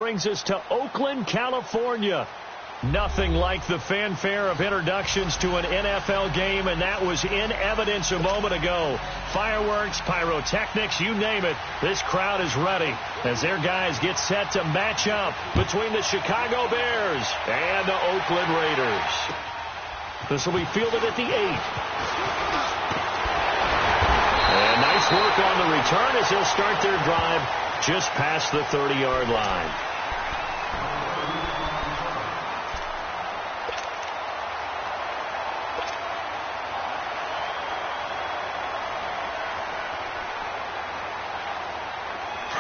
Brings us to Oakland, California. Nothing like the fanfare of introductions to an NFL game, and that was in evidence a moment ago. Fireworks, pyrotechnics, you name it. This crowd is ready as their guys get set to match up between the Chicago Bears and the Oakland Raiders. This will be fielded at the 8. And nice work on the return as they'll start their drive just past the 30-yard line.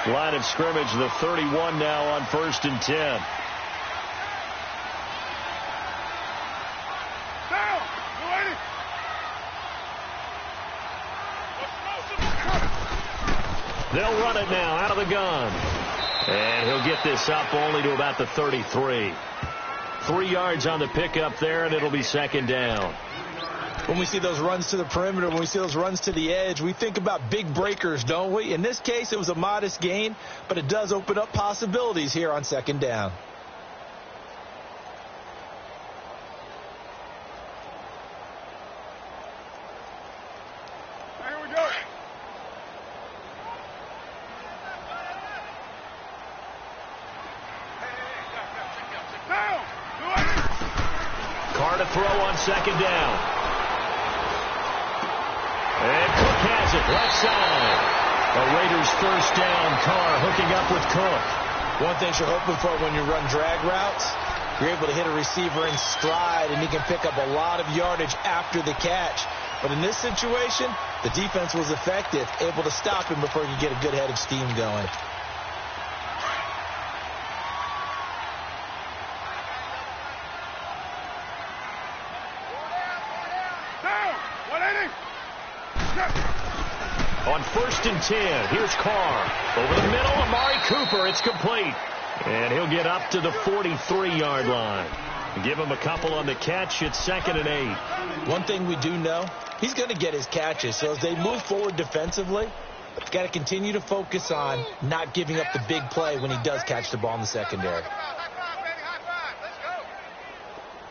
Line of scrimmage, the 31 now on 1st and 10. They'll run it now out of the gun. And he'll get this up only to about the 33. 3 yards on the pickup there, and it'll be 2nd down. When we see those runs to the perimeter, when we see those runs to the edge, we think about big breakers, don't we? In this case, it was a modest gain, but it does open up possibilities here on 2nd down. Here we go. Carr to throw on 2nd down. And Cook has it, left side. The Raiders 1st down. Carr hooking up with Cook. One thing you're hoping for when you run drag routes, you're able to hit a receiver in stride, and he can pick up a lot of yardage after the catch. But in this situation, the defense was effective, able to stop him before he could get a good head of steam going. On 1st and 10, here's Carr. Over the middle, Amari Cooper. It's complete. And he'll get up to the 43-yard line. Give him a couple on the catch. It's 2nd and 8. One thing we do know, he's going to get his catches. So as they move forward defensively, got to continue to focus on not giving up the big play when he does catch the ball in the secondary.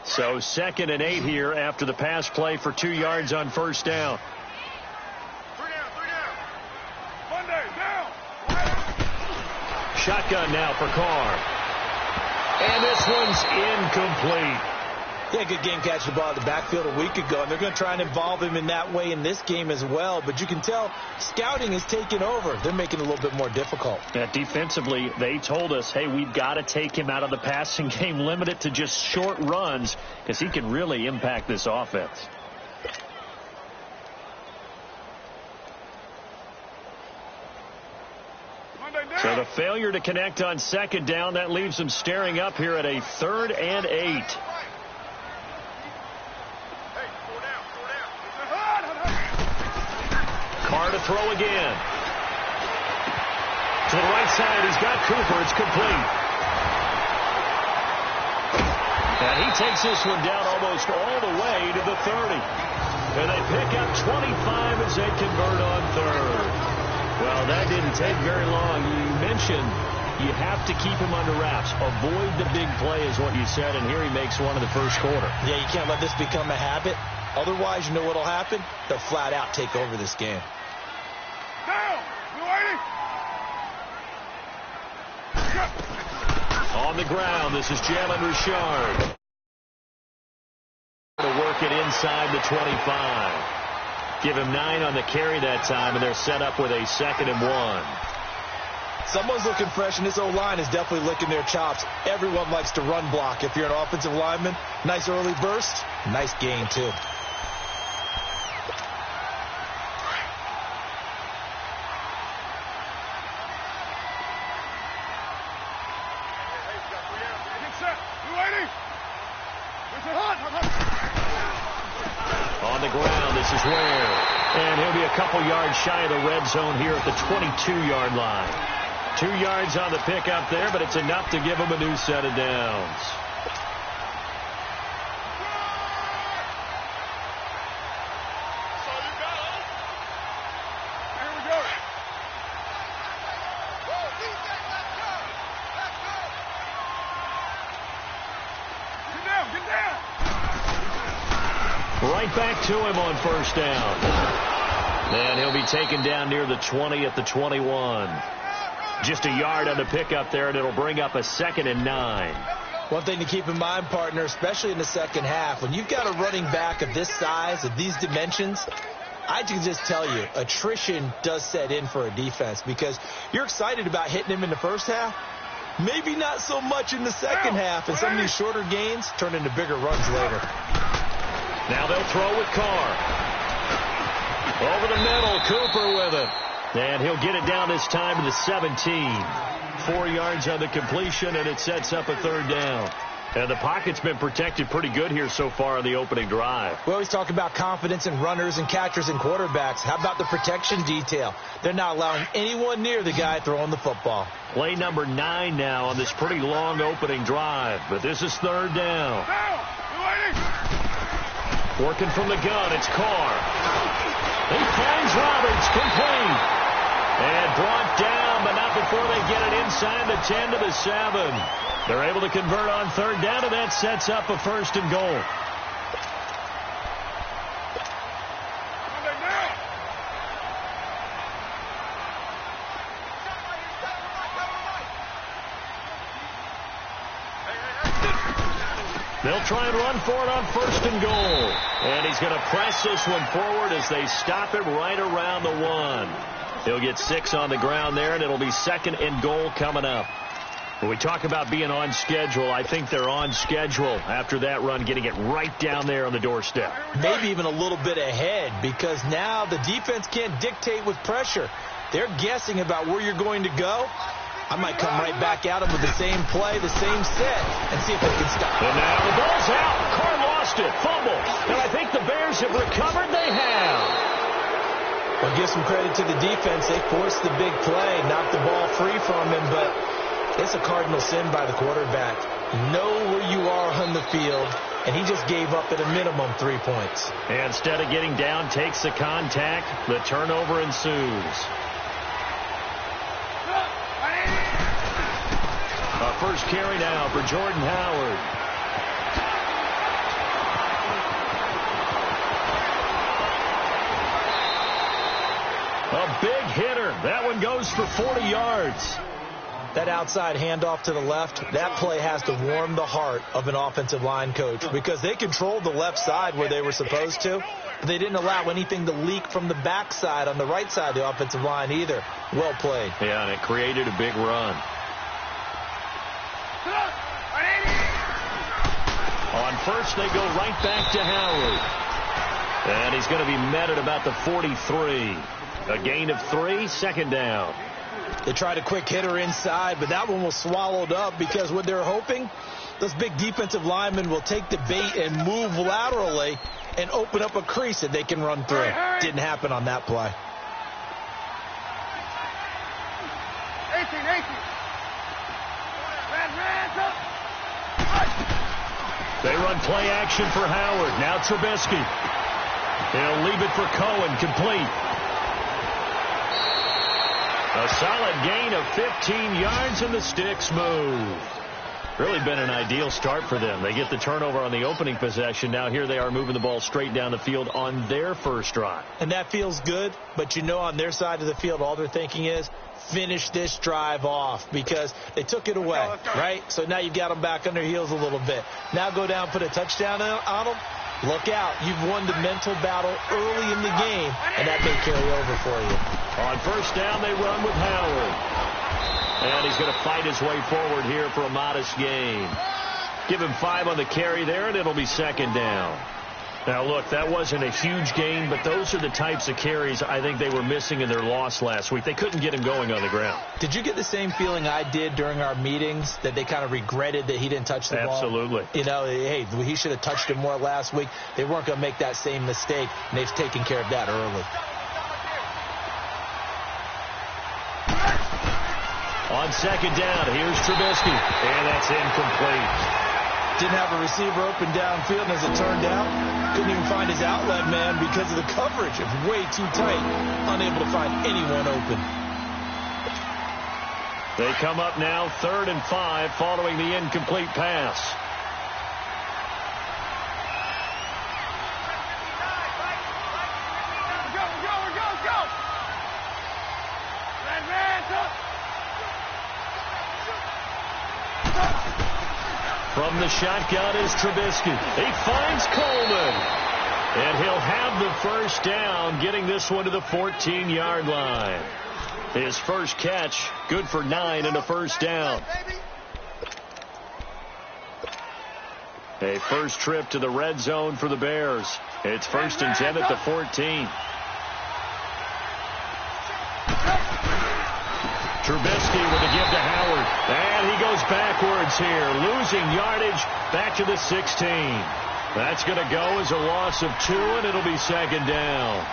So 2nd and 8 here after the pass play for 2 yards on 1st down. Shotgun now for Carr. And this one's incomplete. Yeah, good game catching the ball at the backfield a week ago, and they're going to try and involve him in that way in this game as well. But you can tell scouting is taking over. They're making it a little bit more difficult. Yeah, defensively, they told us, hey, we've got to take him out of the passing game, limit it to just short runs, because he can really impact this offense. So the failure to connect on 2nd down, that leaves them staring up here at a 3rd and 8. Carr to throw again. To the right side, he's got Cooper. It's complete. And he takes this one down almost all the way to the 30. And they pick up 25 as they convert on 3rd. Well, that didn't take very long. You mentioned you have to keep him under wraps. Avoid the big play is what you said, and here he makes one in the 1st quarter. Yeah, you can't let this become a habit. Otherwise, you know what will happen? They'll flat out take over this game. On the ground, this is Jalen Richard. To work it inside the 25. Give him 9 on the carry that time, and they're set up with a 2nd and 1. Someone's looking fresh, and this O-line is definitely licking their chops. Everyone likes to run block. If you're an offensive lineman, nice early burst, nice gain, too. On the ground, this is Ware. And he'll be a couple yards shy of the red zone here at the 22-yard line. 2 yards on the pickup there, but it's enough to give him a new set of downs. Right back to him on first down. And he'll be taken down near the 20 at the 21. Just a yard on the pickup there, and it'll bring up a 2nd and 9. One thing to keep in mind, partner, especially in the second half, when you've got a running back of this size, of these dimensions, I can just tell you, attrition does set in for a defense because you're excited about hitting him in the first half. Maybe not so much in the second half, and some of these shorter gains turn into bigger runs later. Now they'll throw with Carr. Over the middle, Cooper with it. And he'll get it down this time to the 17. 4 yards on the completion, and it sets up a 3rd down. And the pocket's been protected pretty good here so far on the opening drive. We always talk about confidence in runners and catchers and quarterbacks. How about the protection detail? They're not allowing anyone near the guy throwing the football. Play number 9 now on this pretty long opening drive. But this is 3rd down. Working from the gun, it's Carr. He finds Roberts, complete. And brought down, but not before they get it inside the 10 to the 7. They're able to convert on 3rd down, and that sets up a 1st and goal. They'll try and run for it on 1st and goal. And he's going to press this one forward as they stop it right around the 1. He'll get 6 on the ground there, and it'll be 2nd and goal coming up. When we talk about being on schedule, I think they're on schedule after that run, getting it right down there on the doorstep. Maybe even a little bit ahead, because now the defense can't dictate with pressure. They're guessing about where you're going to go. I might come right back at them with the same play, the same set, and see if they can stop. And now the ball's out. Carr lost it. Fumble. And I think the Bears have recovered. They have. Well, give some credit to the defense. They forced the big play, knocked the ball free from him, but it's a cardinal sin by the quarterback. Know where you are on the field, and he just gave up at a minimum 3 points. And instead of getting down, takes the contact. The turnover ensues. A first carry now for Jordan Howard. A big hitter. That one goes for 40 yards. That outside handoff to the left, that play has to warm the heart of an offensive line coach because they controlled the left side where they were supposed to. But they didn't allow anything to leak from the backside on the right side of the offensive line either. Well played. Yeah, and it created a big run. On first, they go right back to Howard. And he's going to be met at about the 43. A gain of 3, 2nd down. They tried a quick hitter inside, but that one was swallowed up because what they're hoping, those big defensive linemen will take the bait and move laterally and open up a crease that they can run through. Didn't happen on that play. 18. They run play action for Howard. Now Trubisky. He'll leave it for Cohen, complete. A solid gain of 15 yards, and the sticks move. Really been an ideal start for them. They get the turnover on the opening possession. Now here they are moving the ball straight down the field on their first drive. And that feels good, but you know on their side of the field all they're thinking is finish this drive off because they took it away, right? So now you've got them back on their heels a little bit. Now go down, put a touchdown on them. Look out. You've won the mental battle early in the game, and that may carry over for you. On first down, they run with Howard. And he's going to fight his way forward here for a modest gain. Give him 5 on the carry there, and it'll be 2nd down. Now, look, that wasn't a huge gain, but those are the types of carries I think they were missing in their loss last week. They couldn't get him going on the ground. Did you get the same feeling I did during our meetings, that they kind of regretted that he didn't touch the ball? Absolutely. You know, hey, he should have touched it more last week. They weren't going to make that same mistake, and they've taken care of that early. On 2nd down, here's Trubisky, and that's incomplete. Didn't have a receiver open downfield, and as it turned out, couldn't even find his outlet man because of the coverage. It was way too tight, unable to find anyone open. They come up now 3rd and 5 following the incomplete pass. From the shotgun is Trubisky. He finds Coleman. And he'll have the first down, getting this one to the 14-yard line. His first catch, good for 9 and a first down. A first trip to the red zone for the Bears. It's 1st and 10 at the 14. Trubisky with a give to Howard. And he goes backwards here, losing yardage back to the 16. That's going to go as a loss of 2, and it'll be 2nd down.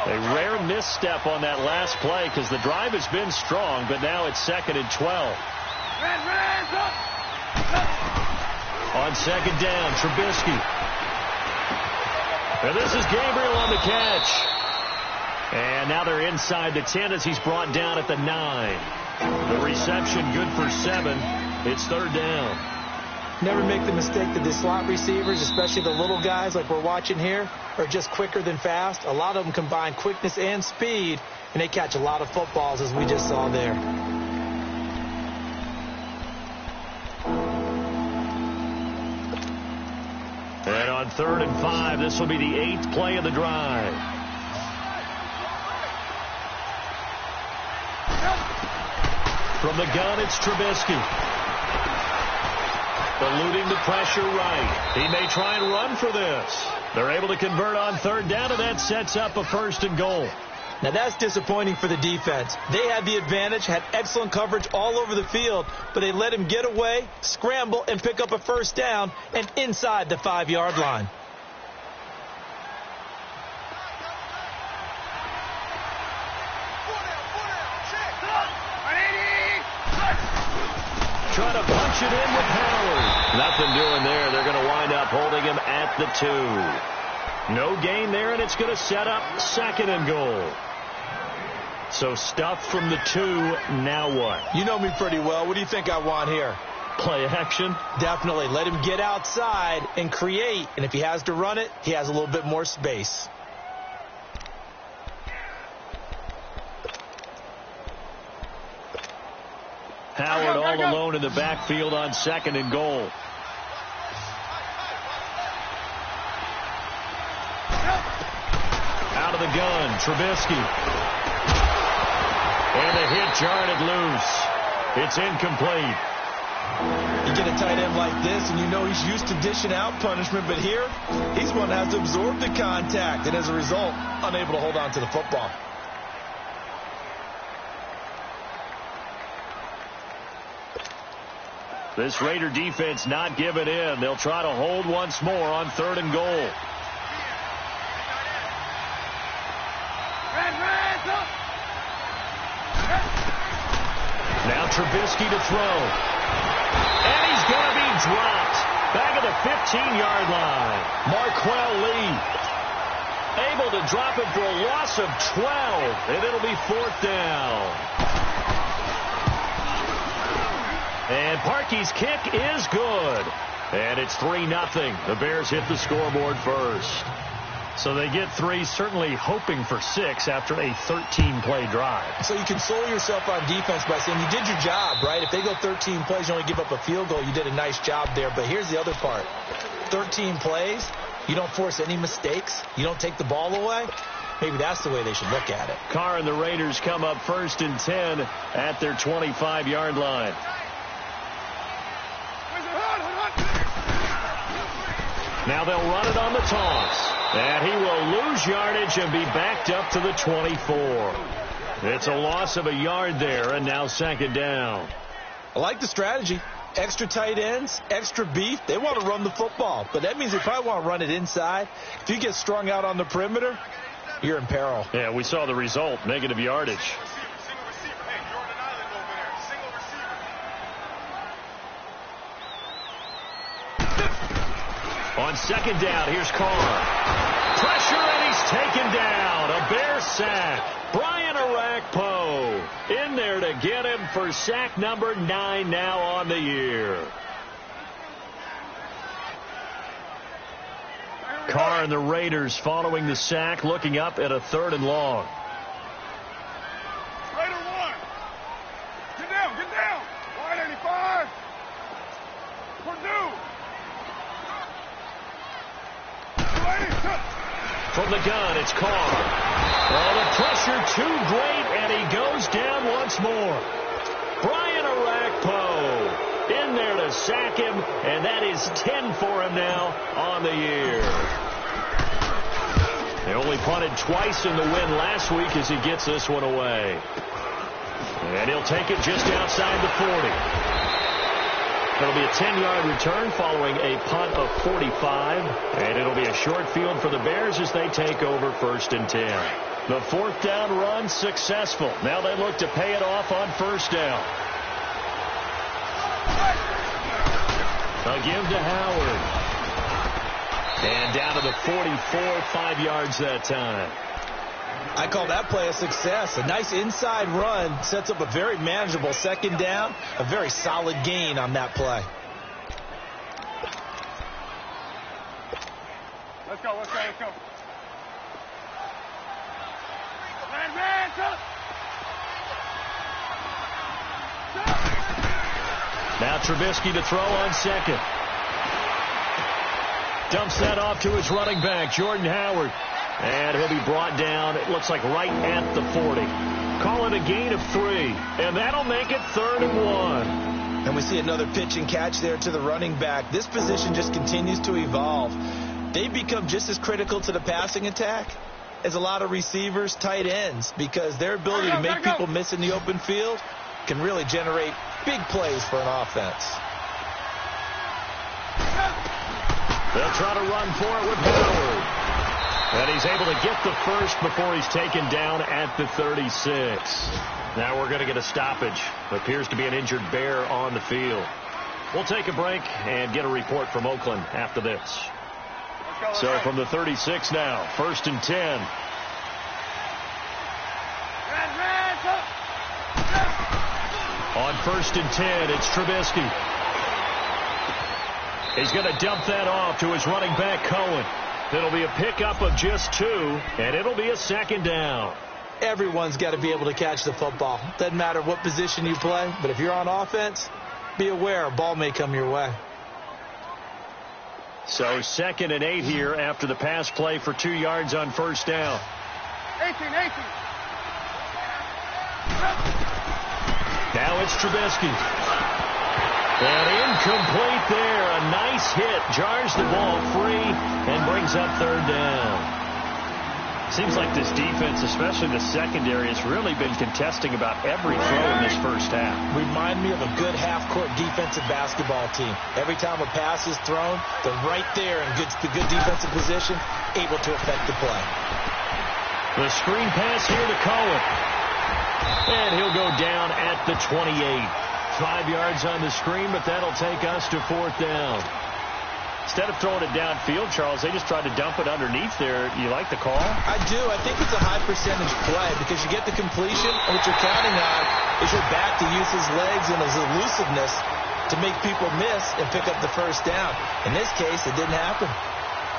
A rare misstep on that last play because the drive has been strong, but now it's 2nd and 12. On 2nd down, Trubisky. And this is Gabriel on the catch. And now they're inside the 10 as he's brought down at the 9. The reception good for 7. It's 3rd down. Never make the mistake that the slot receivers, especially the little guys like we're watching here, are just quicker than fast. A lot of them combine quickness and speed, and they catch a lot of footballs as we just saw there. And on 3rd and 5, this will be the 8th play of the drive. From the gun, it's Trubisky. Eluding the pressure right. He may try and run for this. They're able to convert on 3rd down, and that sets up a 1st and goal. Now that's disappointing for the defense. They had the advantage, had excellent coverage all over the field, but they let him get away, scramble, and pick up a 1st down, and inside the 5-yard line. Trying to punch it in with Howard. Nothing doing there. They're going to wind up holding him at the 2. No gain there, and it's going to set up 2nd and goal. So stuff from the 2. Now what? You know me pretty well. What do you think I want here? Play action? Definitely. Let him get outside and create. And if he has to run it, he has a little bit more space. Howard all alone in the backfield on 2nd and goal. Out of the gun, Trubisky. And the hit jarred loose. It's incomplete. You get a tight end like this, and you know he's used to dishing out punishment, but here, he's one that has to absorb the contact, and as a result, unable to hold on to the football. This Raider defense not giving in. They'll try to hold once more on 3rd and goal. Now Trubisky to throw. And he's going to be dropped. Back at the 15-yard line. Marquell Lee able to drop it for a loss of 12. And it'll be 4th down. And Parkey's kick is good. And it's 3-0. The Bears hit the scoreboard first. So they get 3, certainly hoping for 6 after a 13-play drive. So you console yourself on defense by saying you did your job, right? If they go 13 plays, you only give up a field goal, you did a nice job there. But here's the other part. 13 plays, you don't force any mistakes, you don't take the ball away. Maybe that's the way they should look at it. Carr and the Raiders come up 1st and 10 at their 25-yard line. Now they'll run it on the toss. And he will lose yardage and be backed up to the 24. It's a loss of a yard there, and now 2nd down. I like the strategy. Extra tight ends, extra beef. They want to run the football, but that means they probably want to run it inside. If you get strung out on the perimeter, you're in peril. Yeah, we saw the result, negative yardage. On 2nd down, here's Carr. Pressure, and he's taken down. A Bear sack. Brian Orakpo in there to get him for sack number 9 now on the year. Carr and the Raiders following the sack, looking up at a 3rd and long. Raider 1. Get down. from the gun. It's Carr. Oh, the pressure too great, and he goes down once more. Brian Arakpo in there to sack him, and that is 10 for him now on the year. They only punted twice in the win last week as he gets this one away. And he'll take it just outside the 40. It'll be a 10-yard return following a punt of 45. And it'll be a short field for the Bears as they take over 1st and 10. The 4th down run successful. Now they look to pay it off on 1st down. A give to Howard. And down to the 44, 5 yards that time. I call that play a success. A nice inside run sets up a very manageable 2nd down. A very solid gain on that play. Let's go. Now Trubisky to throw on 2nd. Dumps that off to his running back, Jordan Howard. And he'll be brought down, it looks like right at the 40. Call it a gain of 3. And that'll make it 3rd and 1. And we see another pitch and catch there to the running back. This position just continues to evolve. They become just as critical to the passing attack as a lot of receivers, tight ends, because their ability to make people miss in the open field can really generate big plays for an offense. They'll try to run for it with Howard. And he's able to get the first before he's taken down at the 36. Now we're going to get a stoppage. Appears to be an injured Bear on the field. We'll take a break and get a report from Oakland after this. So from the 36 now, 1st and 10. On 1st and 10, it's Trubisky. He's going to dump that off to his running back, Cohen. It'll be a pickup of just 2, and it'll be a 2nd down. Everyone's got to be able to catch the football. Doesn't matter what position you play, but if you're on offense, be aware a ball may come your way. So 2nd and 8 here after the pass play for 2 yards on 1st down. 18. Now it's Trubisky. And incomplete there. A nice hit. Jars the ball free and brings up 3rd down. Seems like this defense, especially the secondary, has really been contesting about every throw in this first half. Remind me of a good half-court defensive basketball team. Every time a pass is thrown, they're right there in good defensive position, able to affect the play. The screen pass here to Cohen. And he'll go down at the 28. 5 yards on the screen, but that'll take us to 4th down. Instead of throwing it downfield, Charles, they just tried to dump it underneath there. You like the call? I do. I think it's a high percentage play because you get the completion, and what you're counting on is your back to use his legs and his elusiveness to make people miss and pick up the 1st down. In this case, it didn't happen.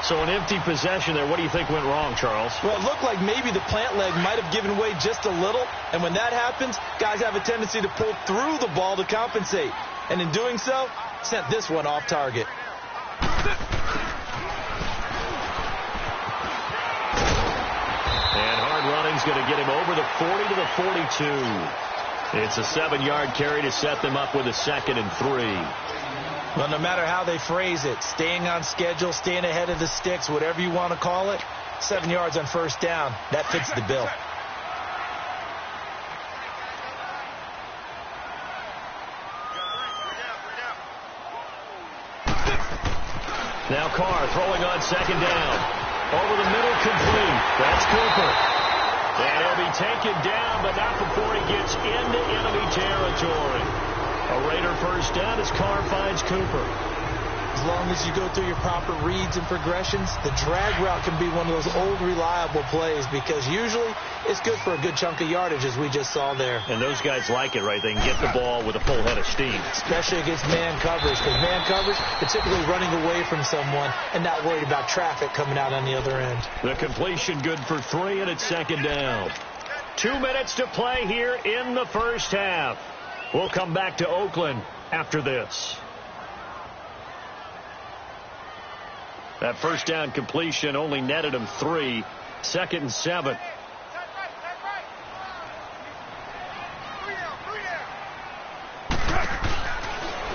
So an empty possession there. What do you think went wrong, Charles? Well, it looked like maybe the plant leg might have given way just a little. And when that happens, guys have a tendency to pull through the ball to compensate. And in doing so, sent this one off target. And hard running's going to get him over the 40 to the 42. It's a 7-yard carry to set them up with a 2nd and 3. Well, no matter how they phrase it, staying on schedule, staying ahead of the sticks, whatever you want to call it, 7 yards on 1st down, that fits the bill. Now Carr throwing on 2nd down. Over the middle, complete. That's Cooper. And he'll be taken down, but not before he gets into enemy territory. A Raider 1st down as Carr finds Cooper. As long as you go through your proper reads and progressions, the drag route can be one of those old reliable plays because usually it's good for a good chunk of yardage, as we just saw there. And those guys like it, right? They can get the ball with a full head of steam. Especially against man coverage, because man coverage, they're typically running away from someone and not worried about traffic coming out on the other end. The completion good for 3, and it's 2nd down. 2 minutes to play here in the first half. We'll come back to Oakland after this. That 1st down completion only netted him 3. 2nd and 7.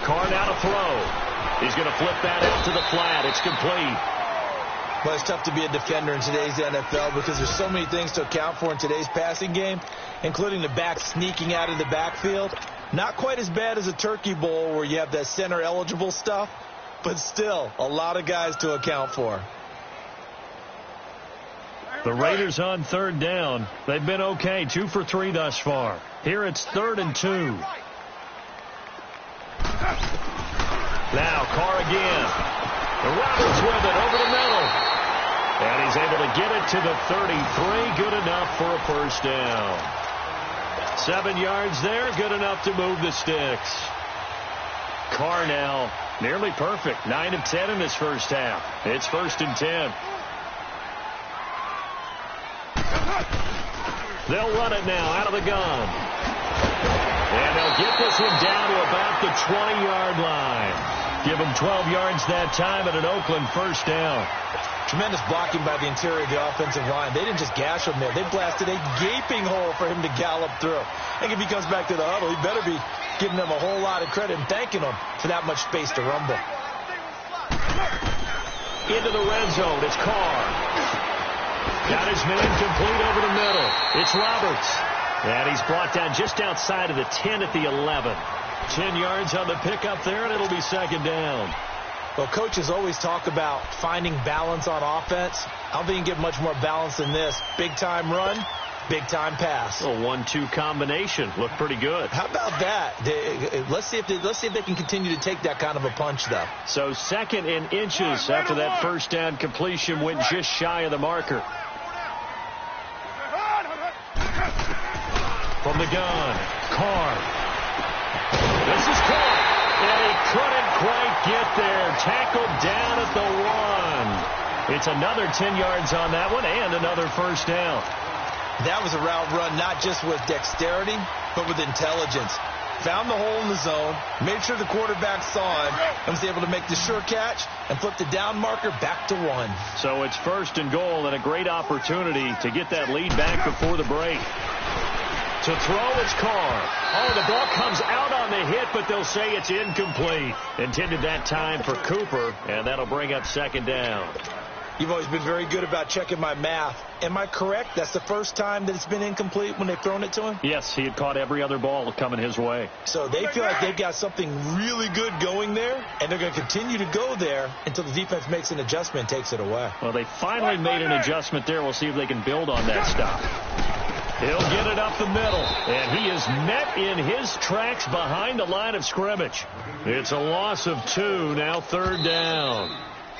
Carr now to throw. He's going to flip that out to the flat. It's complete. Well, it's tough to be a defender in today's NFL because there's so many things to account for in today's passing game, including the back sneaking out of the backfield. Not quite as bad as a turkey bowl where you have that center-eligible stuff, but still a lot of guys to account for. The Raiders on 3rd down. They've been okay, 2 for 3 thus far. Here it's 3rd and 2. Now Carr again. And Roberts with it over the middle. And he's able to get it to the 33. Good enough for a first down. 7 yards there. Good enough to move the sticks. Carr now nearly perfect. 9 of 10 in this first half. It's 1st and 10. They'll run it now out of the gun. And they'll get this one down to about the 20-yard line. Give him 12 yards that time at an Oakland first down. Tremendous blocking by the interior of the offensive line. They didn't just gash him there. They blasted a gaping hole for him to gallop through. I think if he comes back to the huddle, he better be giving them a whole lot of credit and thanking them for that much space to rumble. Into the red zone. It's Carr. Got his man complete over the middle. It's Roberts. And he's brought down just outside of the 10 at the 11. 10 yards on the pickup there, and it'll be 2nd down. Well, coaches always talk about finding balance on offense. I don't think you can get much more balance than this. Big-time run, big-time pass. A 1-2 combination. Looked pretty good. How about that? Let's see if they can continue to take that kind of a punch, though. So 2nd in inches after that first down completion went just shy of the marker. From the gun, Carr. This is Carr, and he couldn't quite get there. Tackled down at the 1. It's another 10 yards on that one and another first down. That was a route run not just with dexterity, but with intelligence. Found the hole in the zone, made sure the quarterback saw him, and was able to make the sure catch and flip the down marker back to 1. So it's 1st and goal and a great opportunity to get that lead back before the break. To throw, it's Carr. Oh, the ball comes out on the hit, but they'll say it's incomplete. Intended that time for Cooper, and that'll bring up 2nd down. You've always been very good about checking my math. Am I correct? That's the first time that it's been incomplete when they've thrown it to him? Yes, he had caught every other ball coming his way. So they feel like they've got something really good going there, and they're going to continue to go there until the defense makes an adjustment and takes it away. Well, they finally made an adjustment there. We'll see if they can build on that stop. He'll get it up the middle, and he is met in his tracks behind the line of scrimmage. It's a loss of 2, now 3rd down.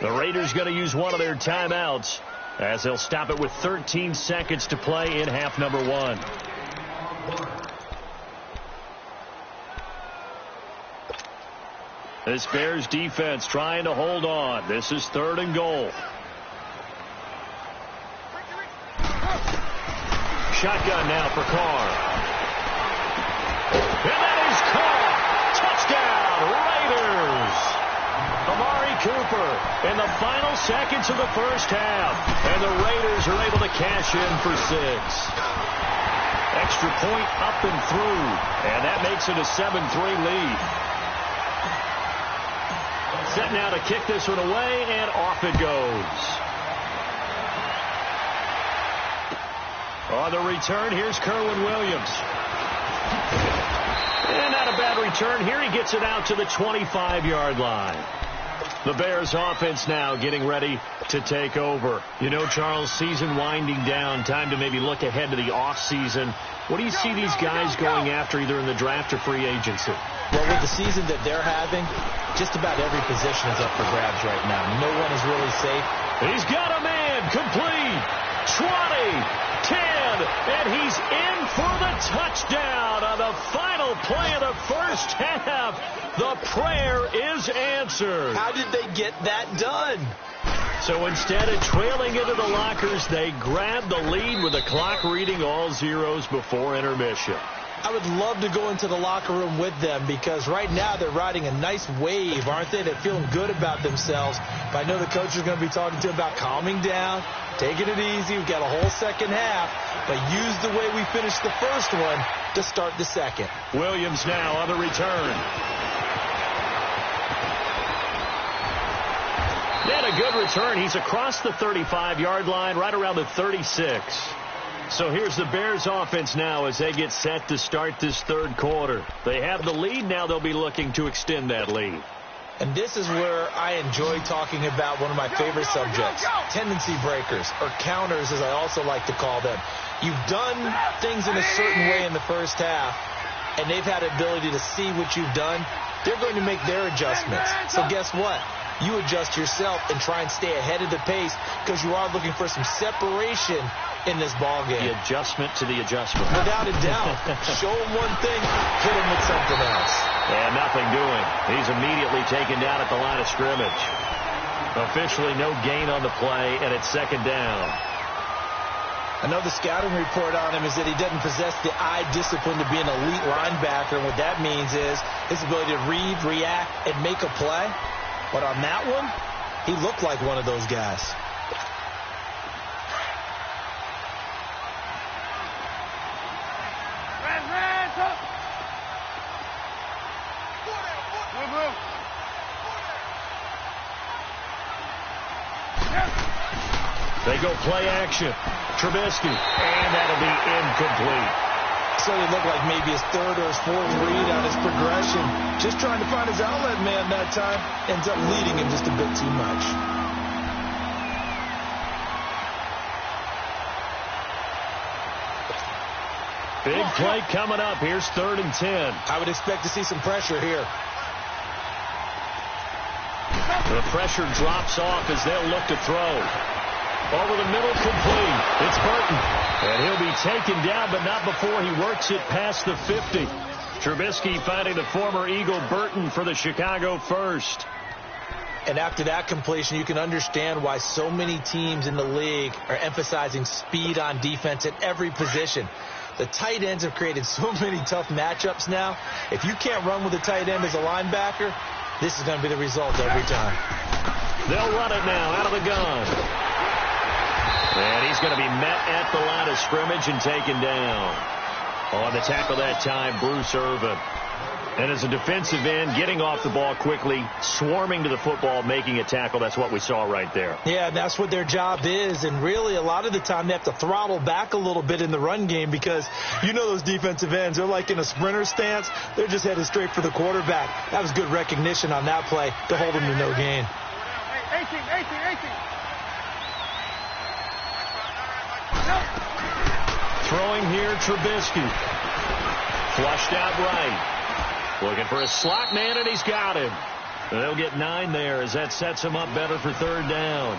The Raiders going to use one of their timeouts as they'll stop it with 13 seconds to play in half number 1. This Bears defense trying to hold on. This is 3rd and goal. Shotgun now for Carr. And that is Carr. Touchdown, Raiders. Amari Cooper in the final seconds of the first half. And the Raiders are able to cash in for 6. Extra point up and through. And that makes it a 7-3 lead. Set now to kick this one away, and off it goes. On the return, here's Kerwin Williams. And not a bad return here. He gets it out to the 25-yard line. The Bears offense now getting ready to take over. You know, Charles, season winding down. Time to maybe look ahead to the offseason. What do you see these guys going after either in the draft or free agency? Well, with the season that they're having, just about every position is up for grabs right now. No one is really safe. He's got a man complete. 20. 10, and he's in for the touchdown on the final play of the first half. The prayer is answered. How did they get that done? So instead of trailing into the lockers, they grabbed the lead with the clock reading all zeros before intermission. I would love to go into the locker room with them because right now they're riding a nice wave, aren't they? They're feeling good about themselves. But I know the coach is going to be talking to them about calming down, taking it easy. We've got a whole second half, but use the way we finished the first one to start the second. Williams now on the return. And a good return. He's across the 35-yard line, right around the 36. So here's the Bears offense now as they get set to start this third quarter. They have the lead. Now they'll be looking to extend that lead. And this is where I enjoy talking about one of my favorite subjects, tendency breakers, or counters as I also like to call them. You've done things in a certain way in the first half, and they've had the ability to see what you've done. They're going to make their adjustments. So guess what? You adjust yourself and try and stay ahead of the pace because you are looking for some separation in this ball game. The adjustment to the adjustment. Without a doubt. Show him one thing, hit him with something else. And nothing doing. He's immediately taken down at the line of scrimmage. Officially no gain on the play, and it's second down. I know the scouting report on him is that he doesn't possess the eye discipline to be an elite linebacker, and what that means is his ability to read, react, and make a play. But on that one, he looked like one of those guys. They go play action. Trubisky. And that'll be incomplete. So it looked like maybe his third or his fourth read on his progression. Just trying to find his outlet man that time. Ends up leading him just a bit too much. Big play coming up. Here's 3rd and 10. I would expect to see some pressure here. The pressure drops off as they'll look to throw. Over the middle, complete. It's Burton. And he'll be taken down, but not before he works it past the 50. Trubisky finding the former Eagle Burton for the Chicago first. And after that completion, you can understand why so many teams in the league are emphasizing speed on defense at every position. The tight ends have created so many tough matchups now. If you can't run with a tight end as a linebacker, this is going to be the result every time. They'll run it now out of the gun. And he's going to be met at the line of scrimmage and taken down. On the tackle that time, Bruce Irvin. And as a defensive end, getting off the ball quickly, swarming to the football, making a tackle, that's what we saw right there. Yeah, and that's what their job is. And really, a lot of the time, they have to throttle back a little bit in the run game because you know those defensive ends, they're like in a sprinter stance. They're just headed straight for the quarterback. That was good recognition on that play to hold him to no gain. 18. Throwing here, Trubisky. Flushed out right. Looking for a slot man, and he's got him. They'll get 9 there as that sets him up better for 3rd down.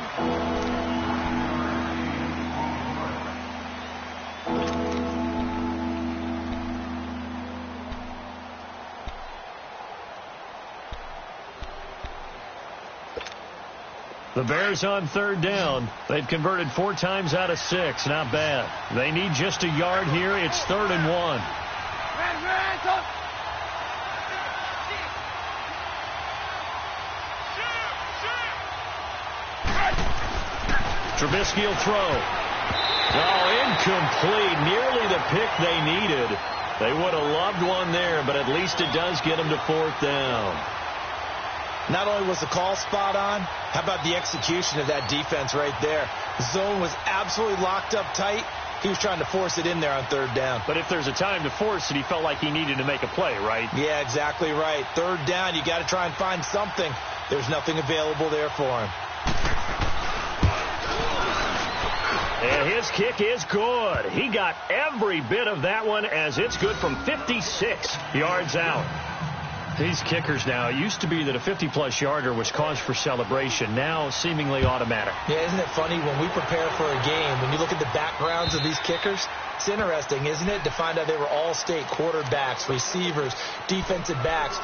The Bears on 3rd down. They've converted 4 times out of 6. Not bad. They need just a yard here. It's 3rd and 1. Trubisky will throw. Oh, incomplete. Nearly the pick they needed. They would have loved one there, but at least it does get them to 4th down. Not only was the call spot on, how about the execution of that defense right there? The zone was absolutely locked up tight. He was trying to force it in there on 3rd down. But if there's a time to force it, he felt like he needed to make a play, right? Yeah, exactly right. 3rd down, you got to try and find something. There's nothing available there for him. And his kick is good. He got every bit of that one as it's good from 56 yards out. These kickers now, it used to be that a 50-plus yarder was cause for celebration. Now, seemingly automatic. Yeah, isn't it funny when we prepare for a game, when you look at the backgrounds of these kickers, it's interesting, isn't it, to find out they were all-state quarterbacks, receivers, defensive backs.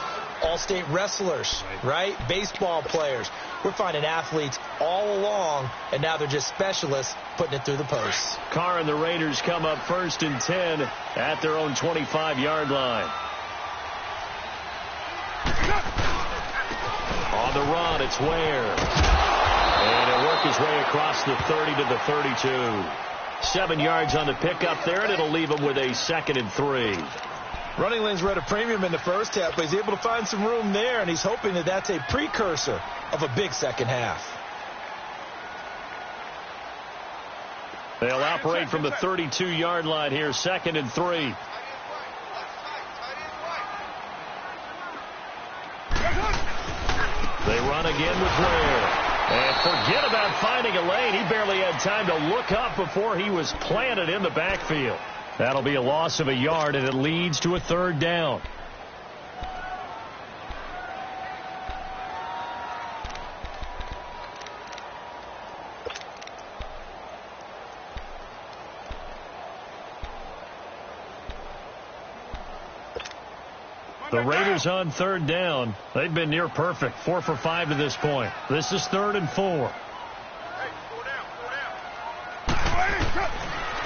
all-state wrestlers, right? Baseball players. We're finding athletes all along, and now they're just specialists putting it through the posts. Carr and the Raiders come up 1st and 10 at their own 25-yard line. On the run, it's Ware. And he'll work his way across the 30 to the 32. 7 yards on the pickup there, and it'll leave him with a 2nd and 3. Running lanes were at a premium in the first half, but he's able to find some room there, and he's hoping that that's a precursor of a big second half. They'll operate from the 32-yard line here, 2nd and 3. They run again with Ware. And forget about finding a lane. He barely had time to look up before he was planted in the backfield. That'll be a loss of a yard, and it leads to a 3rd down. The Raiders on 3rd down. They've been near perfect. 4 for 5 to this point. This is 3rd and 4.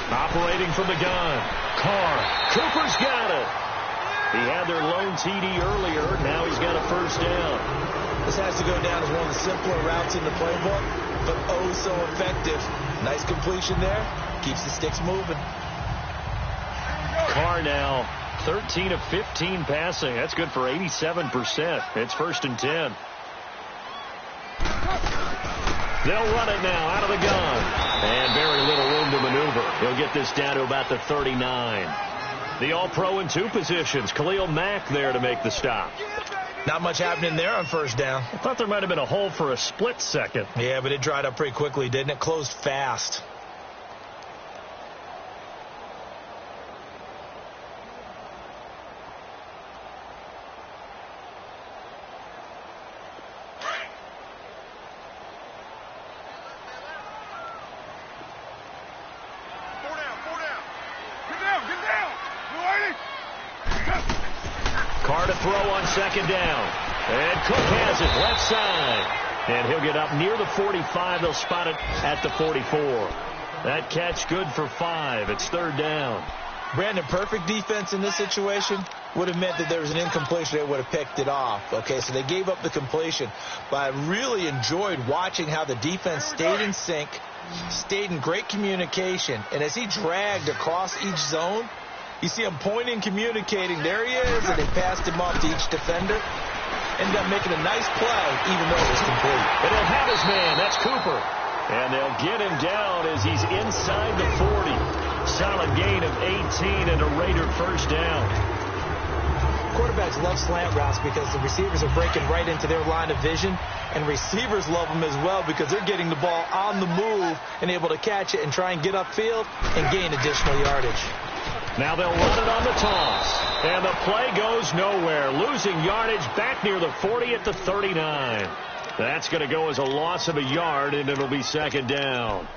Operating from the gun. Carr. Cooper's got it. He had their lone TD earlier. Now he's got a 1st down. This has to go down as one of the simpler routes in the playbook, but oh so effective. Nice completion there. Keeps the sticks moving. Carr now 13 of 15 passing. That's good for 87%. It's 1st and 10. They'll run it now out of the gun. And very little room to maneuver. He'll get this down to about the 39. The all-pro in 2 positions. Khalil Mack there to make the stop. Not much happening there on 1st down. I thought there might have been a hole for a split second. Yeah, but it dried up pretty quickly, didn't it? Closed fast. Carr to throw on 2nd down. And Cook has it left side. And he'll get up near the 45. They'll spot it at the 44. That catch good for 5. It's 3rd down. Brandon, perfect defense in this situation would have meant that there was an incompletion. They would have picked it off. Okay, so they gave up the completion. But I really enjoyed watching how the defense stayed in sync, stayed in great communication. And as he dragged across each zone, you see him pointing, communicating. There he is, and they passed him off to each defender. Ended up making a nice play, even though it was complete. And he'll have his man. That's Cooper. And they'll get him down as he's inside the 40. Solid gain of 18 and a Raider 1st down. Quarterbacks love slant routes because the receivers are breaking right into their line of vision. And receivers love them as well because they're getting the ball on the move and able to catch it and try and get upfield and gain additional yardage. Now they'll run it on the toss. And the play goes nowhere. Losing yardage back near the 40 at the 39. That's going to go as a loss of a yard, and it'll be 2nd down.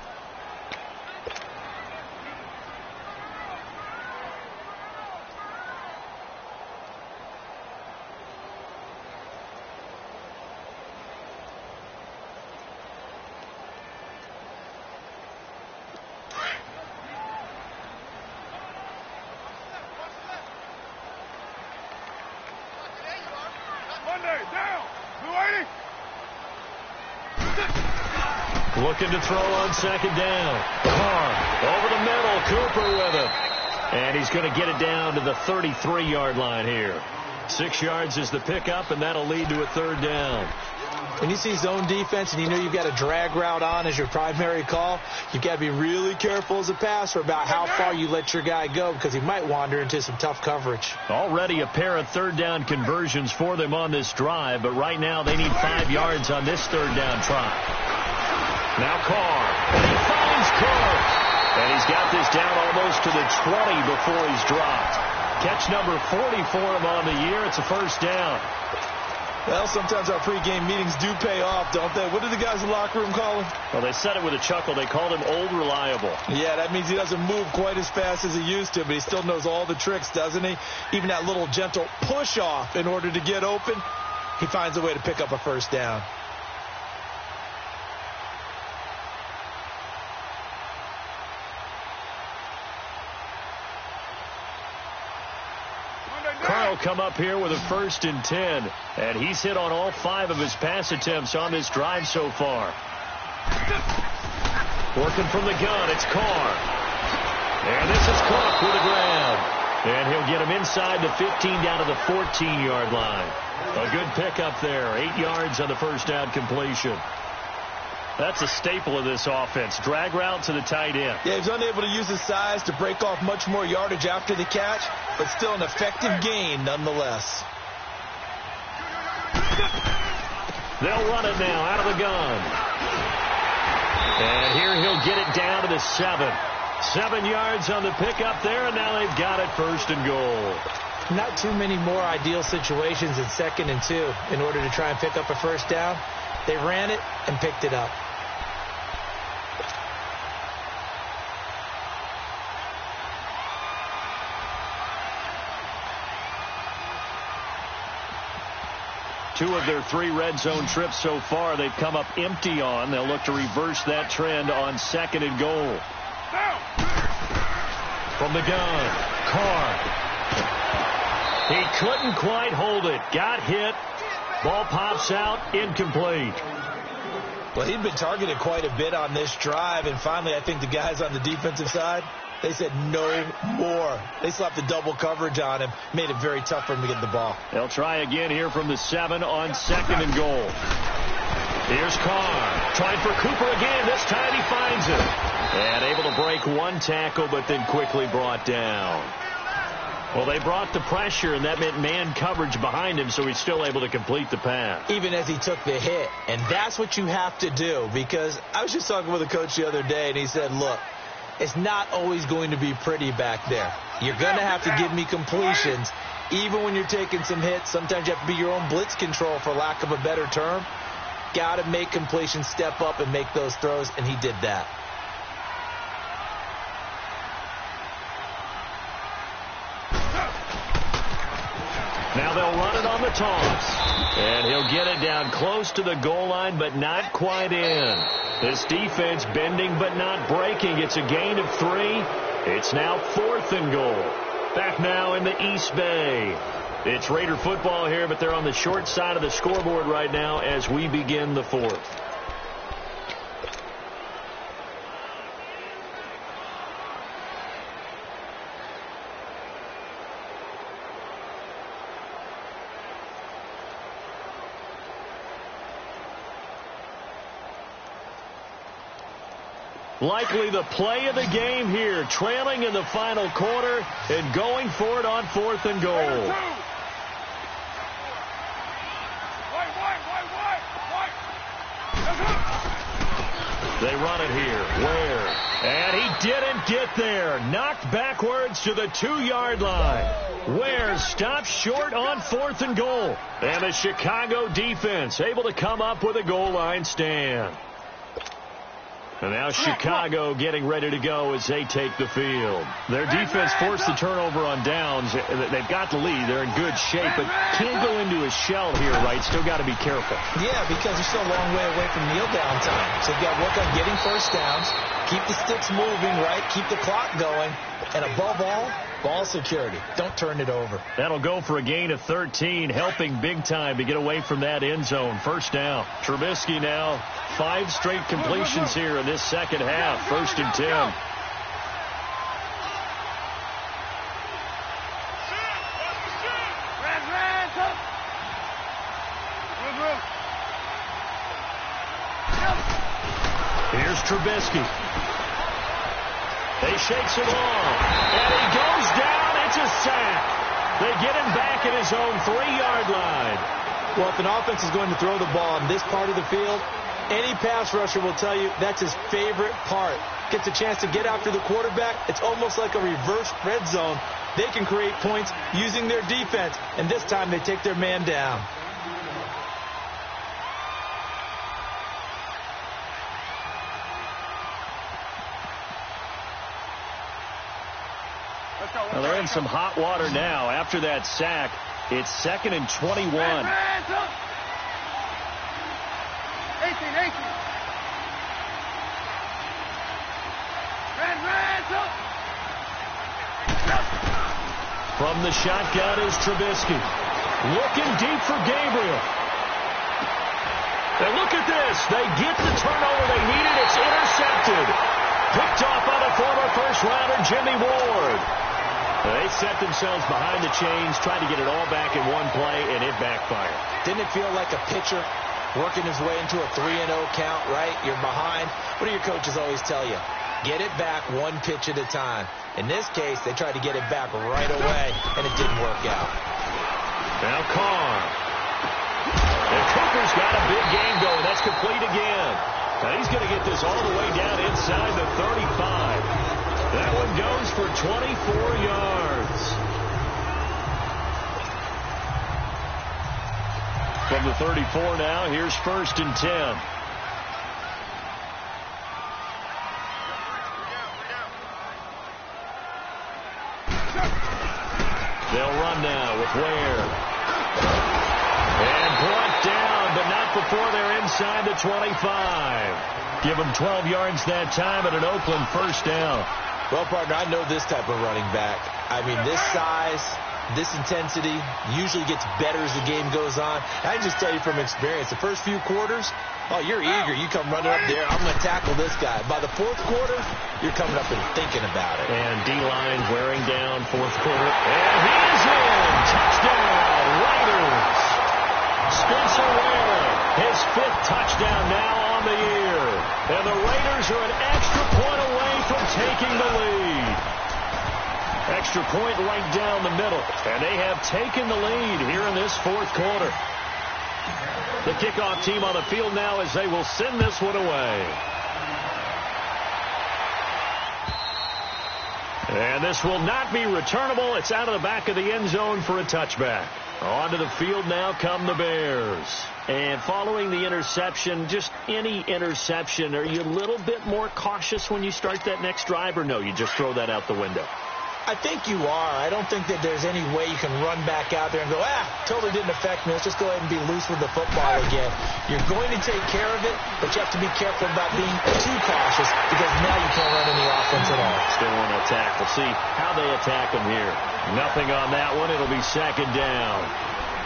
Looking to throw on 2nd down. Carr over the middle. Cooper with it. And he's going to get it down to the 33-yard line here. 6 yards is the pickup, and that'll lead to a 3rd down. When you see zone defense and you know you've got a drag route on as your primary call, you've got to be really careful as a passer about how far you let your guy go because he might wander into some tough coverage. Already a pair of 3rd down conversions for them on this drive, but right now they need 5 yards on this 3rd down try. Now Carr, and he finds Cook. And he's got this down almost to the 20 before he's dropped. Catch number 40 for him on the year. It's a 1st down. Well, sometimes our pregame meetings do pay off, don't they? What do the guys in the locker room call him? Well, they said it with a chuckle. They called him Old Reliable. Yeah, that means he doesn't move quite as fast as he used to, but he still knows all the tricks, doesn't he? Even that little gentle push-off in order to get open, he finds a way to pick up a first down. Carl come up here with a 1st and 10, and he's hit on all 5 of his pass attempts on this drive so far. Working from the gun, it's Carr. And this is Cook with a grab. And he'll get him inside the 15 down to the 14-yard line. A good pickup there, 8 yards on the first down completion. That's a staple of this offense. Drag route to the tight end. Yeah, he's unable to use his size to break off much more yardage after the catch, but still an effective gain nonetheless. They'll run it now out of the gun. And here he'll get it down to the 7. 7 yards on the pickup there, and now they've got it 1st and goal. Not too many more ideal situations in 2nd and 2 in order to try and pick up a first down. They ran it and picked it up. Two of their 3 red zone trips so far they've come up empty on. They'll look to reverse that trend on 2nd and goal. From the gun, Carr. He couldn't quite hold it. Got hit. Ball pops out, incomplete. Well, he'd been targeted quite a bit on this drive, and finally I think the guys on the defensive side, they said no more. They slapped the double coverage on him, made it very tough for him to get the ball. They'll try again here from the 7 on 2nd and goal. Here's Carr, trying for Cooper again. This time he finds him. And able to break 1 tackle, but then quickly brought down. Well, they brought the pressure, and that meant man coverage behind him, so he's still able to complete the pass. Even as he took the hit, and that's what you have to do, because I was just talking with a coach the other day, and he said, look, it's not always going to be pretty back there. You're going to have to give me completions, even when you're taking some hits. Sometimes you have to be your own blitz control, for lack of a better term. Got to make completions, step up, and make those throws, and he did that. Now they'll run it on the toss. And he'll get it down close to the goal line, but not quite in. This defense bending but not breaking. It's a gain of 3. It's now 4th and goal. Back now in the East Bay. It's Raider football here, but they're on the short side of the scoreboard right now as we begin the 4th. Likely the play of the game here, trailing in the final quarter and going for it on 4th and goal. They run it here. Ware. And he didn't get there. Knocked backwards to the 2-yard line. Ware stops short on 4th and goal. And the Chicago defense able to come up with a goal line stand. And now Chicago getting ready to go as they take the field. Their defense forced the turnover on downs. They've got the lead. They're in good shape, but can't go into a shell here, right? Still got to be careful. Yeah, because they're still a long way away from kneel down time. So you've got to work on getting first downs, keep the sticks moving, right? Keep the clock going. And above all, ball security. Don't turn it over. That'll go for a gain of 13, helping big time to get away from that end zone. First down. Trubisky now 5 straight completions here in this second half. 1st and 10. Here's Trubisky. They shakes it off, and he goes down. It's a sack. They get him back at his own 3-yard line. Well, if an offense is going to throw the ball in this part of the field, any pass rusher will tell you that's his favorite part. Gets a chance to get after the quarterback. It's almost like a reverse red zone. They can create points using their defense, and this time they take their man down. Well, they're in some hot water now. After that sack, it's 2nd and 21. 18. From the shotgun is Trubisky. Looking deep for Gabriel. And look at this. They get the turnover they needed. It's intercepted. Picked off by the former first-rounder Jimmy Ward. They set themselves behind the chains, tried to get it all back in one play, and it backfired. Didn't it feel like a pitcher working his way into a 3-0 count, right? You're behind. What do your coaches always tell you? Get it back one pitch at a time. In this case, they tried to get it back right away, and it didn't work out. Now Carr. And Cooper's got a big game going. That's complete again. Now he's going to get this all the way down inside the 35. That one goes for 24 yards. From the 34 now, here's 1st and 10. They'll run now with Ware. And brought down, but not before they're inside the 25. Give them 12 yards that time at an Oakland 1st down. Well, partner, I know this type of running back. I mean, this size, this intensity usually gets better as the game goes on. I can just tell you from experience, the first few quarters, oh, you're eager. You come running up there. I'm going to tackle this guy. By the 4th quarter, you're coming up and thinking about it. And D-line wearing down 4th quarter. And he's in. Touchdown, Raiders. Spencer Ware, his 5th touchdown now on the year. And the Raiders are an extra point away from taking the lead. Extra point right down the middle. And they have taken the lead here in this 4th quarter. The kickoff team on the field now as they will send this one away. And this will not be returnable. It's out of the back of the end zone for a touchback. Onto the field now come the Bears. And following the interception, just any interception, are you a little bit more cautious when you start that next drive, or no, you just throw that out the window? I think you are. I don't think that there's any way you can run back out there and go, totally didn't affect me. Let's just go ahead and be loose with the football again. You're going to take care of it, but you have to be careful about being too cautious because now you can't run any offense at all. Still want to attack. We'll see how they attack them here. Nothing on that one. It'll be 2nd down.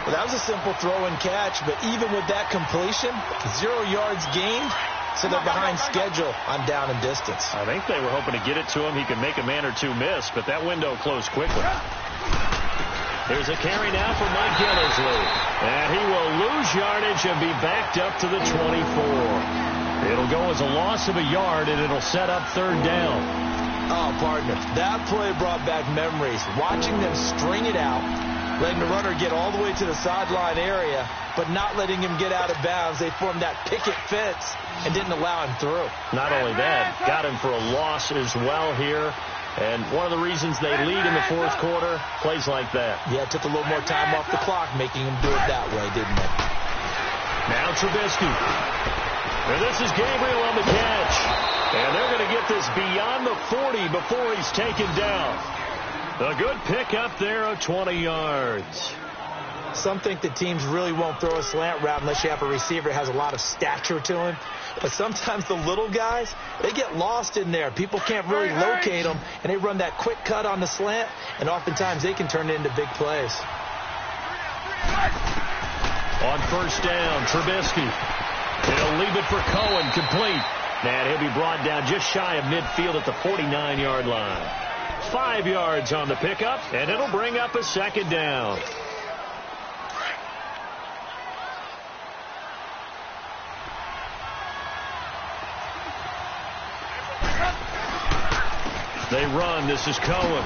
Well, that was a simple throw and catch, but even with that completion, 0 yards gained. So they're behind schedule on down and distance. I think they were hoping to get it to him. He could make a man or two miss, but that window closed quickly. Here's a carry now for Mike Gillisley. And he will lose yardage and be backed up to the 24. It'll go as a loss of a yard, and it'll set up 3rd down. Oh, partner, that play brought back memories. Watching them string it out, letting the runner get all the way to the sideline area, but not letting him get out of bounds. They formed that picket fence and didn't allow him through. Not only that, got him for a loss as well here. And one of the reasons they lead in the 4th quarter, plays like that. Yeah, it took a little more time off the clock, making him do it that way, didn't it? Now Trubisky. And this is Gabriel on the catch. And they're going to get this beyond the 40 before he's taken down. A good pick up there of 20 yards. Some think that teams really won't throw a slant route unless you have a receiver that has a lot of stature to him. But sometimes the little guys, they get lost in there. People can't really locate them, and they run that quick cut on the slant, and oftentimes they can turn it into big plays. On 1st down, Trubisky. He'll leave it for Cohen, complete. And he'll be brought down just shy of midfield at the 49-yard line. 5 yards on the pickup, and it'll bring up a 2nd down. They run. This is Cohen.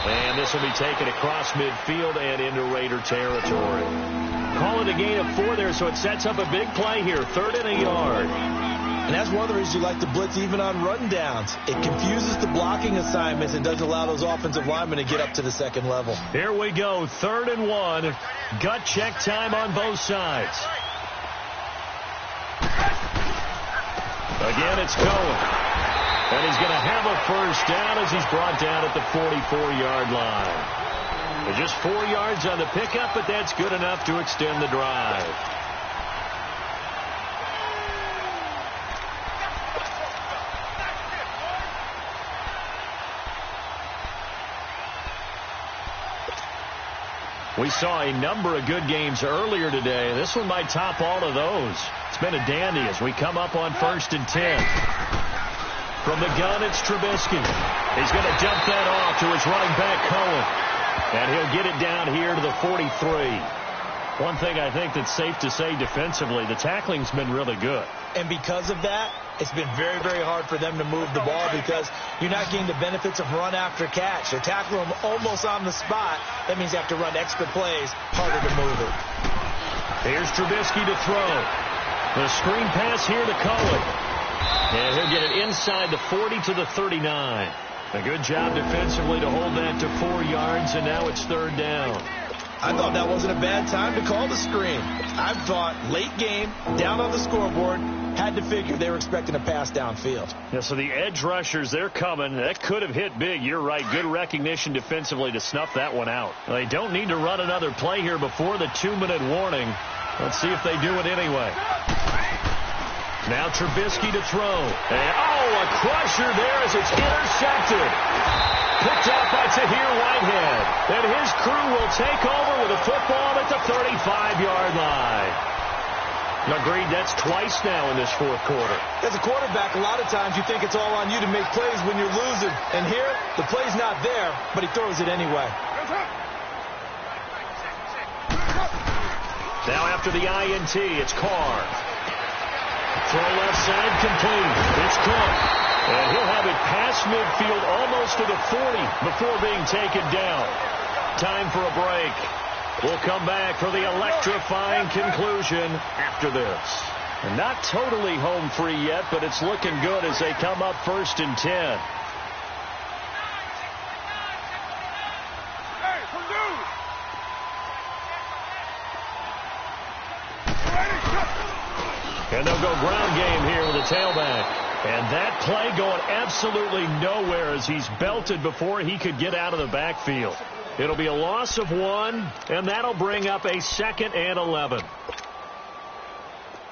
And this will be taken across midfield and into Raider territory. Call it a gain of 4 there, so it sets up a big play here. 3rd and a yard. And that's one of the reasons you like to blitz even on run downs. It confuses the blocking assignments and doesn't allow those offensive linemen to get up to the 2nd level. Here we go. 3rd and 1. Gut check time on both sides. Again, it's Cohen. And he's going to have a first down as he's brought down at the 44-yard line. They're just 4 yards on the pickup, but that's good enough to extend the drive. We saw a number of good games earlier today. This one might top all of those. It's been a dandy as we come up on 1st and 10. From the gun, it's Trubisky. He's going to dump that off to his running back, Cohen. And he'll get it down here to the 43. One thing I think that's safe to say defensively, the tackling's been really good. And because of that, it's been very, very hard for them to move the ball because you're not getting the benefits of run after catch. They're tackling them almost on the spot. That means you have to run extra plays, harder to move it. Here's Trubisky to throw. The screen pass here to Cohen. And he'll get it inside the 40 to the 39. A good job defensively to hold that to 4 yards, and now it's 3rd down. I thought that wasn't a bad time to call the screen. I thought late game, down on the scoreboard, had to figure they were expecting a pass downfield. Yeah, so the edge rushers, they're coming. That could have hit big. You're right. Good recognition defensively to snuff that one out. They don't need to run another play here before the 2-minute warning. Let's see if they do it anyway. Now Trubisky to throw. And, a crusher there as it's intercepted. Picked up by Tahir Whitehead. And his crew will take over with a football at the 35-yard line. Agreed, that's twice now in this 4th quarter. As a quarterback, a lot of times you think it's all on you to make plays when you're losing. And here, the play's not there, but he throws it anyway. Now after the INT, it's Carr. Throw left side complete. It's Cook. And he'll have it past midfield almost to the 40 before being taken down. Time for a break. We'll come back for the electrifying conclusion after this. And not totally home free yet, but it's looking good as they come up 1st and 10. And they'll go ground game here with a tailback. And that play going absolutely nowhere as he's belted before he could get out of the backfield. It'll be a loss of 1, and that'll bring up a 2nd and 11.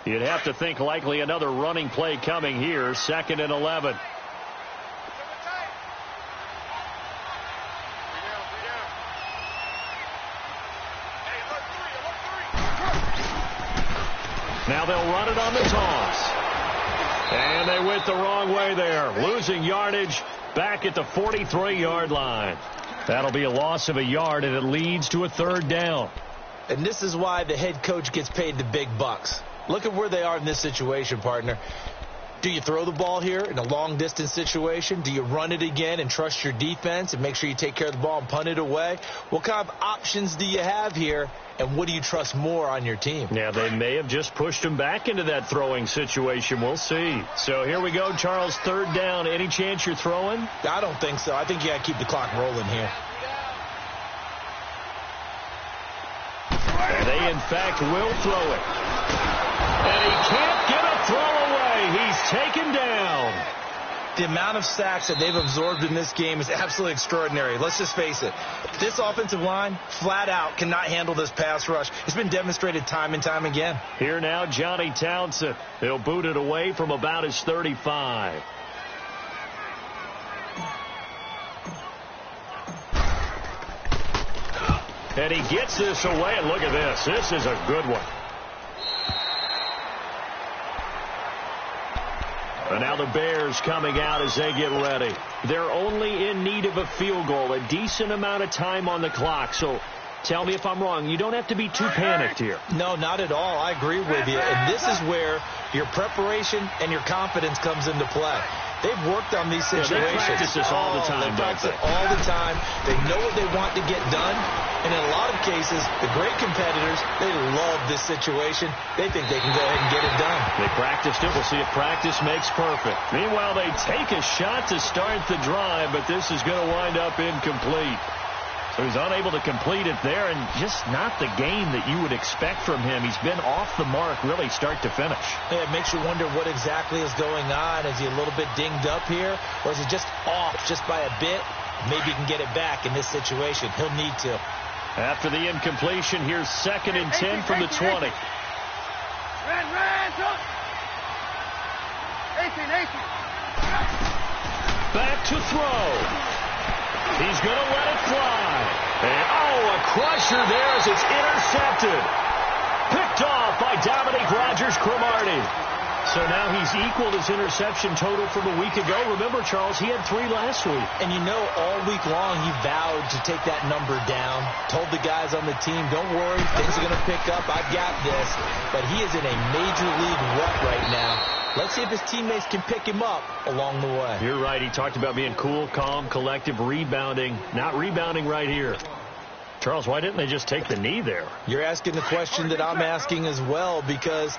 You'd have to think likely another running play coming here, 2nd and 11. Now they'll run it on the toss. And they went the wrong way there, losing yardage back at the 43-yard line. That'll be a loss of a yard, and it leads to a 3rd down. And this is why the head coach gets paid the big bucks. Look at where they are in this situation, partner. Do you throw the ball here in a long-distance situation? Do you run it again and trust your defense and make sure you take care of the ball and punt it away? What kind of options do you have here, and what do you trust more on your team? Yeah, they may have just pushed him back into that throwing situation. We'll see. So here we go, Charles, 3rd down. Any chance you're throwing? I don't think so. I think you got to keep the clock rolling here. And they, in fact, will throw it. And he can't get a throw away. He's taken down. The amount of sacks that they've absorbed in this game is absolutely extraordinary. Let's just face it. This offensive line, flat out, cannot handle this pass rush. It's been demonstrated time and time again. Here now, Johnny Townsend. He'll boot it away from about his 35. And he gets this away, and look at this. This is a good one. And now the Bears coming out as they get ready. They're only in need of a field goal, a decent amount of time on the clock. So tell me if I'm wrong. You don't have to be too panicked here. No, not at all. I agree with you. And this is where your preparation and your confidence comes into play. They've worked on these situations. They practice this all the time, They practice it all the time. They know what they want to get done. And in a lot of cases, the great competitors, they love this situation. They think they can go ahead and get it done. They practiced it. We'll see if practice makes perfect. Meanwhile, they take a shot to start the drive, but this is going to wind up incomplete. So he's unable to complete it there, and just not the game that you would expect from him. He's been off the mark really start to finish. Yeah, it makes you wonder what exactly is going on. Is he a little bit dinged up here, or is it just off just by a bit? Maybe he can get it back in this situation. He'll need to. After the incompletion, here's 2nd and 10 from the 20. Run, talk. 18. Back to throw. He's going to let it fly. And, a crusher there as it's intercepted. Picked off by Dominique Rodgers-Cromartie. So now he's equaled his interception total from a week ago. Remember, Charles, he had 3 last week. And you know, all week long he vowed to take that number down. Told the guys on the team, don't worry, things are going to pick up. I've got this. But he is in a major league rut right now. Let's see if his teammates can pick him up along the way. You're right. He talked about being cool, calm, collective, rebounding. Not rebounding right here. Charles, why didn't they just take the knee there? You're asking the question that I'm asking as well, because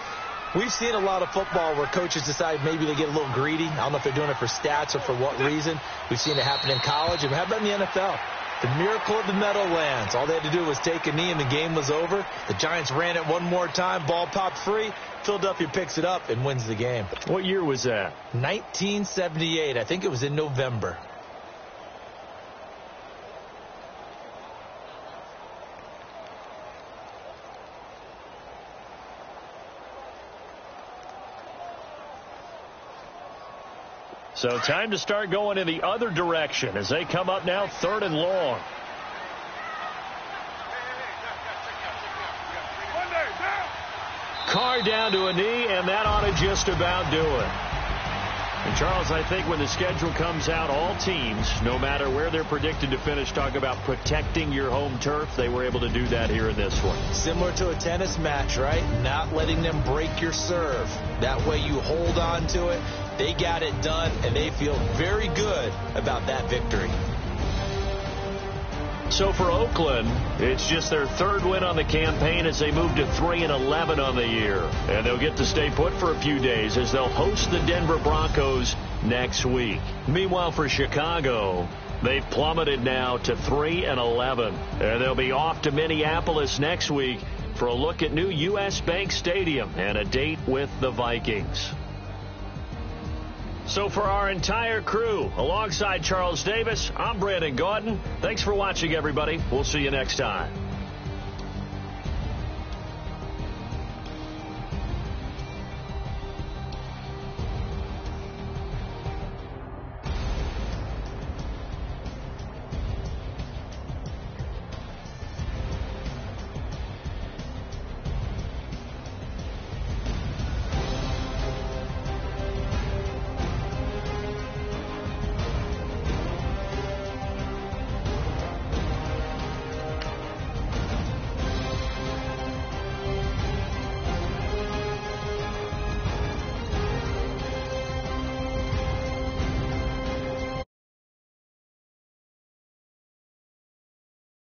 we've seen a lot of football where coaches decide maybe they get a little greedy. I don't know if they're doing it for stats or for what reason. We've seen it happen in college. And how about in the NFL? The miracle of the Meadowlands. All they had to do was take a knee and the game was over. The Giants ran it one more time. Ball popped free. Philadelphia picks it up and wins the game. What year was that? 1978. I think it was in November. So time to start going in the other direction as they come up now 3rd and long. Carr down to a knee, and that ought to just about do it. And, Charles, I think when the schedule comes out, all teams, no matter where they're predicted to finish, talk about protecting your home turf. They were able to do that here in this one. Similar to a tennis match, right? Not letting them break your serve. That way you hold on to it. They got it done, and they feel very good about that victory. So for Oakland, it's just their 3rd win on the campaign as they move to 3-11 on the year. And they'll get to stay put for a few days as they'll host the Denver Broncos next week. Meanwhile, for Chicago, they've plummeted now to 3-11. And they'll be off to Minneapolis next week for a look at new U.S. Bank Stadium and a date with the Vikings. So for our entire crew, alongside Charles Davis, I'm Brandon Gaudin. Thanks for watching, everybody. We'll see you next time.